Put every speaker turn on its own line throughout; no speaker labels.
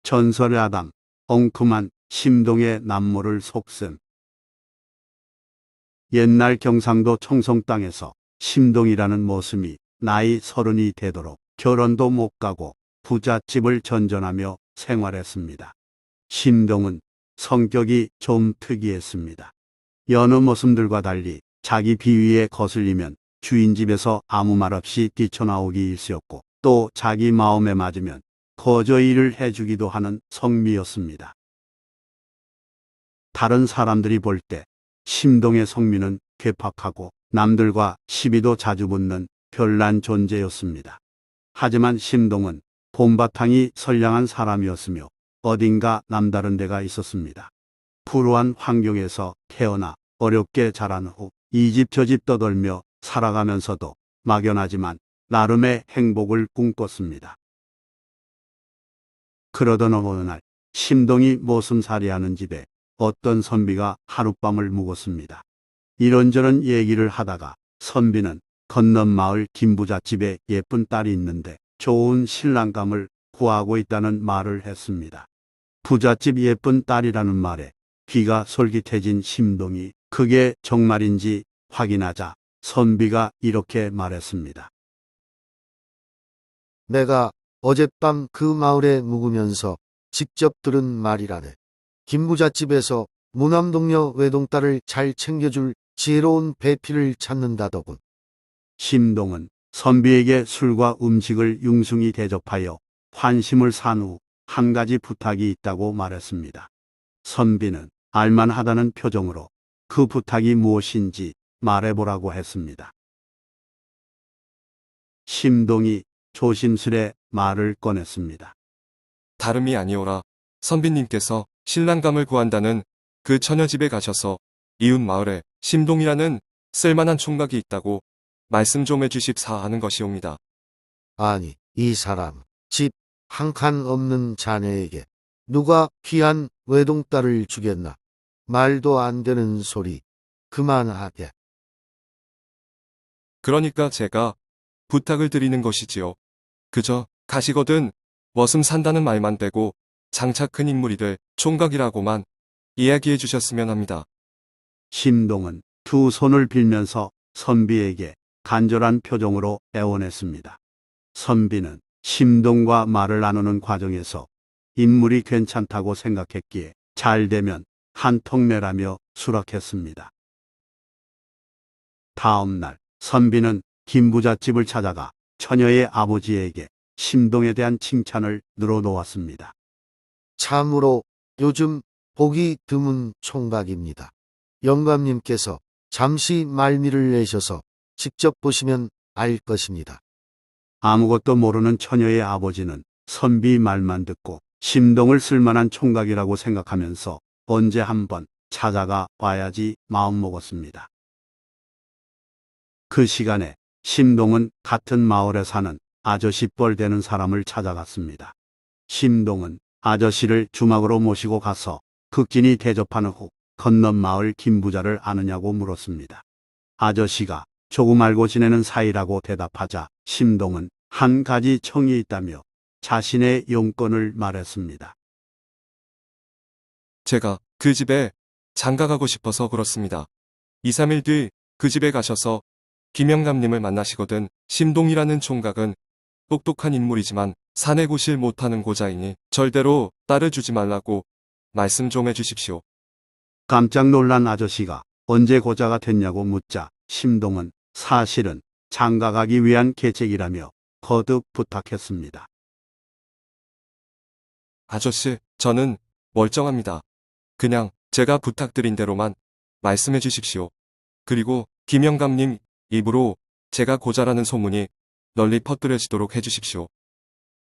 전설야당 엉큼한 심동의 남모를 속셈. 옛날 경상도 청송 땅에서 심동이라는 모습이 나이 30이 되도록 결혼도 못 가고 부잣집을 전전하며 생활했습니다. 심동은 성격이 좀 특이했습니다. 여느 모습들과 달리 자기 비위에 거슬리면 주인 집에서 아무 말 없이 뛰쳐나오기 일쑤였고, 또 자기 마음에 맞으면 거저 일을 해주기도 하는 성미였습니다. 다른 사람들이 볼 때 심동의 성미는 괴팍하고 남들과 시비도 자주 붙는 별난 존재였습니다. 하지만 심동은 본바탕이 선량한 사람이었으며 어딘가 남다른 데가 있었습니다. 불우한 환경에서 태어나 어렵게 자란 후 이 집 저 집 떠돌며 살아가면서도 막연하지만 나름의 행복을 꿈꿨습니다. 그러던 어느 날 심동이 모슴살이하는 집에 어떤 선비가 하룻밤을 묵었습니다. 이런저런 얘기를 하다가 선비는 건넌 마을 김부잣집에 예쁜 딸이 있는데 좋은 신랑감을 구하고 있다는 말을 했습니다. 부잣집 예쁜 딸이라는 말에 귀가 솔깃해진 심동이 그게 정말인지 확인하자 선비가 이렇게 말했습니다.
내가 어젯밤 그 마을에 묵으면서 직접 들은 말이라네. 김부잣집에서 무남동녀 외동딸을 잘 챙겨줄 지혜로운 배필을 찾는다더군.
심동은 선비에게 술과 음식을 융숭이 대접하여 환심을 산 후 한 가지 부탁이 있다고 말했습니다. 선비는 알만하다는 표정으로 그 부탁이 무엇인지 말해보라고 했습니다. 심동이 조심스레 말을 꺼냈습니다.
다름이 아니오라. 선비님께서 신랑감을 구한다는 그 처녀집에 가셔서 이웃 마을에 심동이라는 쓸만한 총각이 있다고 말씀 좀 해주십사 하는 것이옵니다.
아니, 이 사람 집 한 칸 없는 자네에게 누가 귀한 외동딸을 주겠나. 말도 안 되는 소리 그만하게.
그러니까 제가 부탁을 드리는 것이지요. 그저 가시거든 머슴 산다는 말만 되고 장차 큰 인물이 될 총각이라고만 이야기해 주셨으면 합니다.
심동은 두 손을 빌면서 선비에게 간절한 표정으로 애원했습니다. 선비는 심동과 말을 나누는 과정에서 인물이 괜찮다고 생각했기에 잘 되면 한통 내라며 수락했습니다. 다음 날 선비는 김부잣집을 찾아가 처녀의 아버지에게 심동에 대한 칭찬을 늘어놓았습니다.
참으로 요즘 보기 드문 총각입니다. 영감님께서 잠시 말미를 내셔서 직접 보시면 알 것입니다.
아무것도 모르는 처녀의 아버지는 선비 말만 듣고 심동을 쓸만한 총각이라고 생각하면서 언제 한번 찾아가 봐야지 마음먹었습니다. 그 시간에 심동은 같은 마을에 사는 아저씨 뻘 되는 사람을 찾아갔습니다. 심동은 아저씨를 주막으로 모시고 가서 극진히 대접한 후 건넌 마을 김부자를 아느냐고 물었습니다. 아저씨가 조금 알고 지내는 사이라고 대답하자 심동은 한 가지 청이 있다며 자신의 용건을 말했습니다.
제가 그 집에 장가가고 싶어서 그렇습니다. 2, 3일 뒤 그 집에 가셔서 김영감님을 만나시거든. 심동이라는 총각은 똑똑한 인물이지만 사내 구실 못하는 고자이니 절대로 딸을 주지 말라고 말씀 좀 해주십시오.
깜짝 놀란 아저씨가 언제 고자가 됐냐고 묻자 심동은 사실은 장가가기 위한 계책이라며 거듭 부탁했습니다.
아저씨, 저는 멀쩡합니다. 그냥 제가 부탁드린 대로만 말씀해 주십시오. 그리고 김영감님 입으로 제가 고자라는 소문이 널리 퍼뜨려지도록 해주십시오.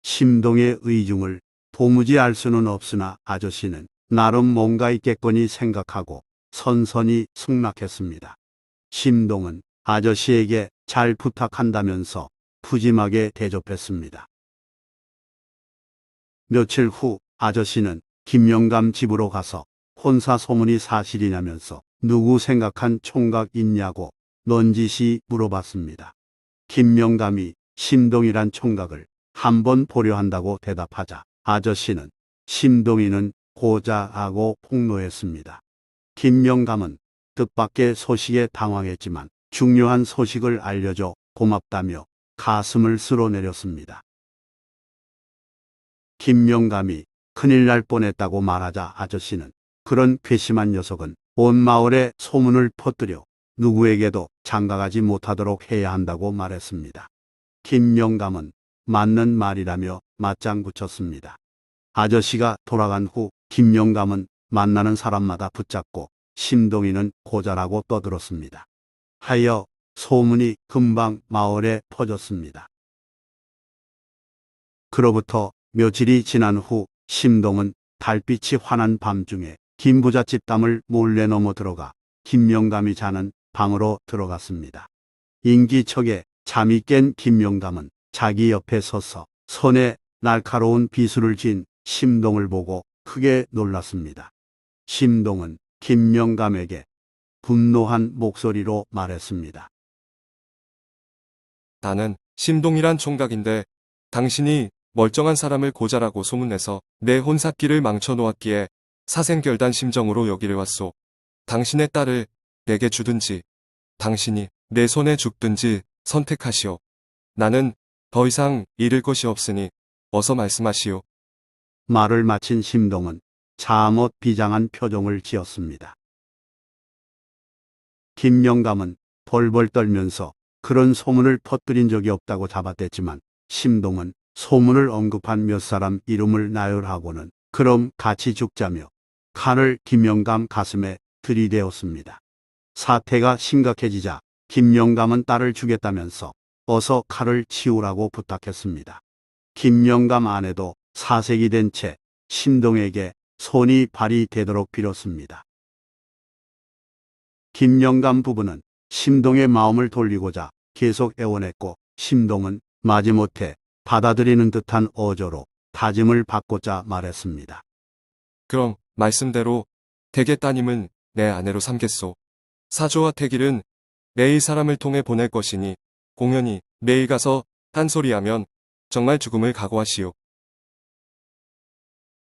심동의 의중을 도무지 알 수는 없으나 아저씨는 나름 뭔가 있겠거니 생각하고 선선히 승낙했습니다. 심동은 아저씨에게 잘 부탁한다면서 푸짐하게 대접했습니다. 며칠 후 아저씨는 김영감 집으로 가서 혼사 소문이 사실이냐면서 누구 생각한 총각 있냐고 넌지시 물어봤습니다. 김영감이 심동이란 총각을 한번 보려 한다고 대답하자 아저씨는 심동이는 고자하고 폭로했습니다. 김영감은 뜻밖의 소식에 당황했지만 중요한 소식을 알려줘 고맙다며 가슴을 쓸어내렸습니다. 김영감이 큰일 날 뻔했다고 말하자 아저씨는 그런 괘씸한 녀석은 온 마을에 소문을 퍼뜨려 누구에게도 장가가지 못하도록 해야 한다고 말했습니다. 김영감은 맞는 말이라며 맞장 붙였습니다. 아저씨가 돌아간 후 김영감은 만나는 사람마다 붙잡고 심동이는 고자라고 떠들었습니다. 하여 소문이 금방 마을에 퍼졌습니다. 그로부터 며칠이 지난 후 심동은 달빛이 환한 밤중에 김부잣집 담을 몰래 넘어 들어가 김영감이 자는 방으로 들어갔습니다. 인기척에 잠이 깬 김영감은 자기 옆에 서서 손에 날카로운 비수를 쥔 심동을 보고 크게 놀랐습니다. 심동은 김영감에게 분노한 목소리로 말했습니다.
나는 심동이란 총각인데 당신이 멀쩡한 사람을 고자라고 소문내서 내 혼사길을 망쳐놓았기에 사생결단 심정으로 여기를 왔소. 당신의 딸을 내게 주든지 당신이 내 손에 죽든지 선택하시오. 나는 더 이상 잃을 것이 없으니 어서 말씀하시오.
말을 마친 심동은 잠옷 비장한 표정을 지었습니다. 김영감은 벌벌 떨면서 그런 소문을 퍼뜨린 적이 없다고 잡아댔지만 심동은 소문을 언급한 몇 사람 이름을 나열하고는 그럼 같이 죽자며 칼을 김영감 가슴에 들이대었습니다. 사태가 심각해지자 김영감은 딸을 주겠다면서 어서 칼을 치우라고 부탁했습니다. 김영감 아내도 사색이 된 채 심동에게 손이 발이 되도록 빌었습니다. 김영감 부부는 심동의 마음을 돌리고자 계속 애원했고 심동은 마지못해 받아들이는 듯한 어조로 다짐을 받고자 말했습니다.
그럼 말씀대로 대개 따님은 내 아내로 삼겠소. 사조와 태길은 내일 사람을 통해 보낼 것이니 공연히 내일 가서 딴소리하면 정말 죽음을 각오하시오.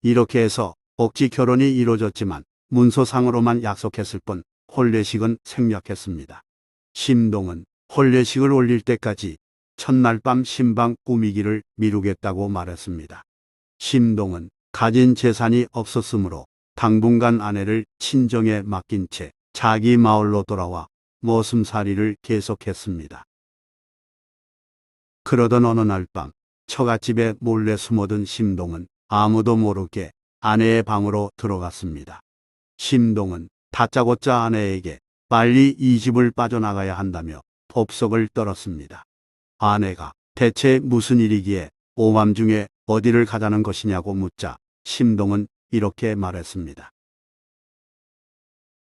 이렇게 해서 억지 결혼이 이루어졌지만 문서상으로만 약속했을 뿐 혼례식은 생략했습니다. 심동은 혼례식을 올릴 때까지 첫날 밤 신방 꾸미기를 미루겠다고 말했습니다. 심동은 가진 재산이 없었으므로 당분간 아내를 친정에 맡긴 채 자기 마을로 돌아와 머슴살이를 계속했습니다. 그러던 어느 날 밤 처갓집에 몰래 숨어든 심동은 아무도 모르게 아내의 방으로 들어갔습니다. 심동은 다짜고짜 아내에게 빨리 이 집을 빠져나가야 한다며 법석을 떨었습니다. 아내가 대체 무슨 일이기에 오밤중에 어디를 가자는 것이냐고 묻자 심동은 이렇게 말했습니다.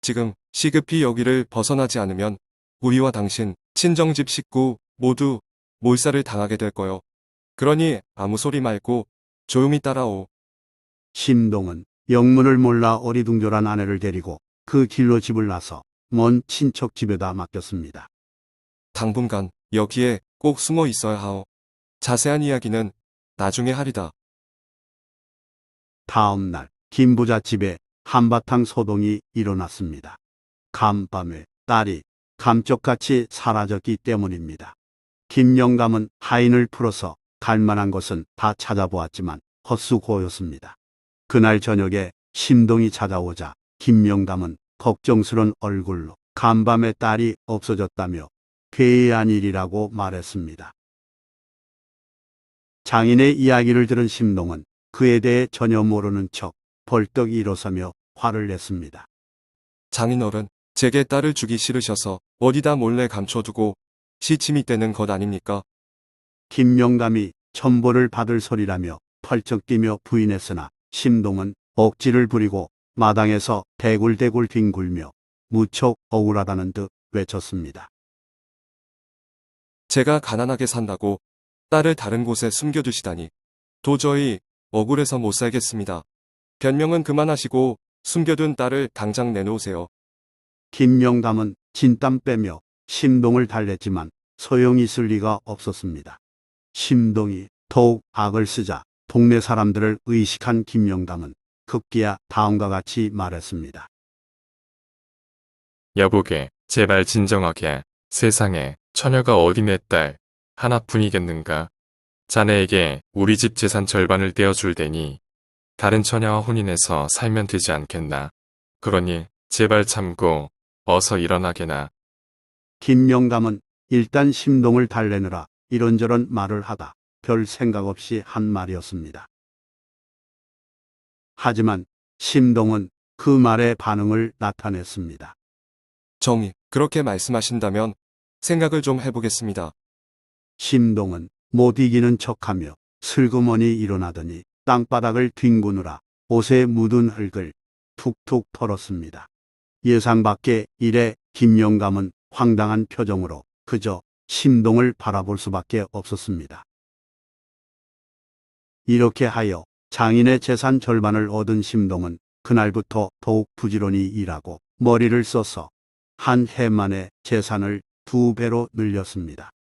지금 시급히 여기를 벗어나지 않으면 우리와 당신, 친정집 식구 모두 몰살을 당하게 될 거요. 그러니 아무 소리 말고 조용히 따라오.
심동은 영문을 몰라 어리둥절한 아내를 데리고 그 길로 집을 나서 먼 친척 집에다 맡겼습니다.
당분간 여기에 꼭 숨어 있어야 하오. 자세한 이야기는 나중에 하리다.
다음 날 김부잣집에 한바탕 소동이 일어났습니다. 간밤에 딸이 감쪽같이 사라졌기 때문입니다. 김영감은 하인을 풀어서 갈 만한 것은 다 찾아보았지만 헛수고였습니다. 그날 저녁에 심동이 찾아오자 김영감은 걱정스런 얼굴로 간밤에 딸이 없어졌다며 괴이한 일이라고 말했습니다. 장인의 이야기를 들은 심동은 그에 대해 전혀 모르는 척 벌떡 일어서며 화를 냈습니다.
장인어른, 제게 딸을 주기 싫으셔서 어디다 몰래 감춰두고 시침이 떼는 것 아닙니까?
김영감이 천벌을 받을 소리라며 펄쩍 뛰며 부인했으나 심동은 억지를 부리고 마당에서 대굴대굴 뒹굴며 무척 억울하다는 듯 외쳤습니다.
제가 가난하게 산다고 딸을 다른 곳에 숨겨두시다니 도저히 억울해서 못 살겠습니다. 변명은 그만하시고 숨겨둔 딸을 당장 내놓으세요.
김영감은 진땀 빼며 심동을 달랬지만 소용이 있을 리가 없었습니다. 심동이 더욱 악을 쓰자 동네 사람들을 의식한 김영담은 급기야 다음과 같이 말했습니다.
여보게, 제발 진정하게. 세상에 처녀가 어디 내 딸 하나뿐이겠는가. 자네에게 우리 집 재산 절반을 떼어줄 테니 다른 처녀와 혼인해서 살면 되지 않겠나. 그러니 제발 참고 어서 일어나게나.
김영담은 일단 심동을 달래느라 이런저런 말을 하다 별 생각 없이 한 말이었습니다. 하지만 심동은 그 말에 반응을 나타냈습니다.
정이 그렇게 말씀하신다면 생각을 좀 해보겠습니다.
심동은 못 이기는 척하며 슬그머니 일어나더니 땅바닥을 뒹구느라 옷에 묻은 흙을 툭툭 털었습니다. 예상 밖의 일에 김영감은 황당한 표정으로 그저 심동을 바라볼 수밖에 없었습니다. 이렇게 하여 장인의 재산 절반을 얻은 심동은 그날부터 더욱 부지런히 일하고 머리를 써서 한 해 만에 재산을 2배로 늘렸습니다.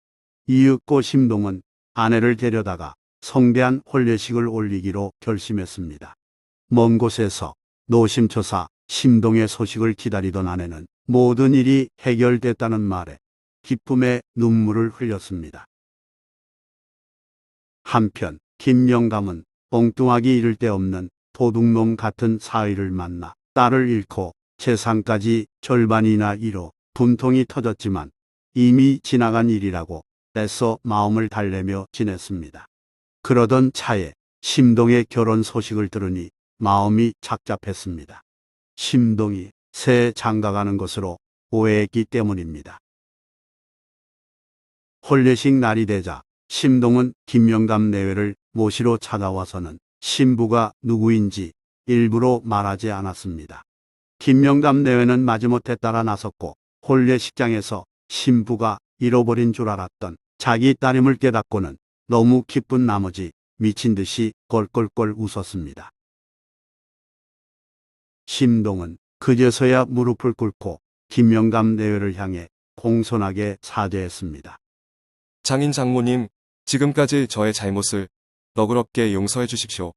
이윽고 심동은 아내를 데려다가 성대한 혼례식을 올리기로 결심했습니다. 먼 곳에서 노심초사 심동의 소식을 기다리던 아내는 모든 일이 해결됐다는 말에 기쁨의 눈물을 흘렸습니다. 한편 김영담은 엉뚱하기 이를 데 없는 도둑놈 같은 사위를 만나 딸을 잃고 재산까지 절반이나 잃어 분통이 터졌지만 이미 지나간 일이라고 애써 마음을 달래며 지냈습니다. 그러던 차에 심동의 결혼 소식을 들으니 마음이 착잡했습니다. 심동이 새 장가가는 것으로 오해했기 때문입니다. 혼례식 날이 되자 심동은 김영담 내외를 모시러 찾아와서는 신부가 누구인지 일부러 말하지 않았습니다. 김영담 내외는 마지못해 따라 나섰고 혼례식장에서 신부가 잃어버린 줄 알았던 자기 따님을 깨닫고는 너무 기쁜 나머지 미친 듯이 껄껄껄 웃었습니다. 심동은 그제서야 무릎을 꿇고 김영담 내외를 향해 공손하게 사죄했습니다.
장인 장모님, 지금까지 저의 잘못을 너그럽게 용서해 주십시오.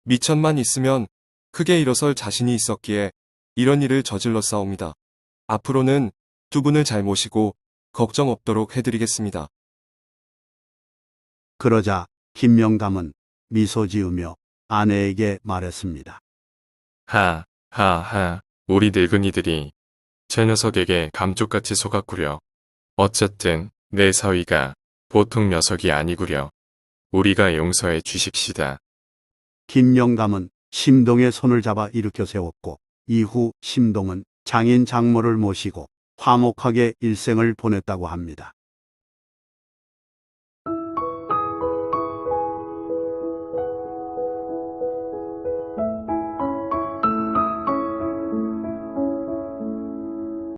미천만 있으면 크게 일어설 자신이 있었기에 이런 일을 저질러 싸웁니다. 앞으로는 두 분을 잘 모시고 걱정 없도록 해드리겠습니다.
그러자 김영담은 미소 지으며 아내에게 말했습니다.
하하하, 우리 늙은이들이 제 녀석에게 감쪽같이 속았구려. 어쨌든 내 사위가 보통 녀석이 아니구려. 우리가 용서해 주십시다.
김영담은 심동의 손을 잡아 일으켜 세웠고 이후 심동은 장인 장모를 모시고 화목하게 일생을 보냈다고 합니다.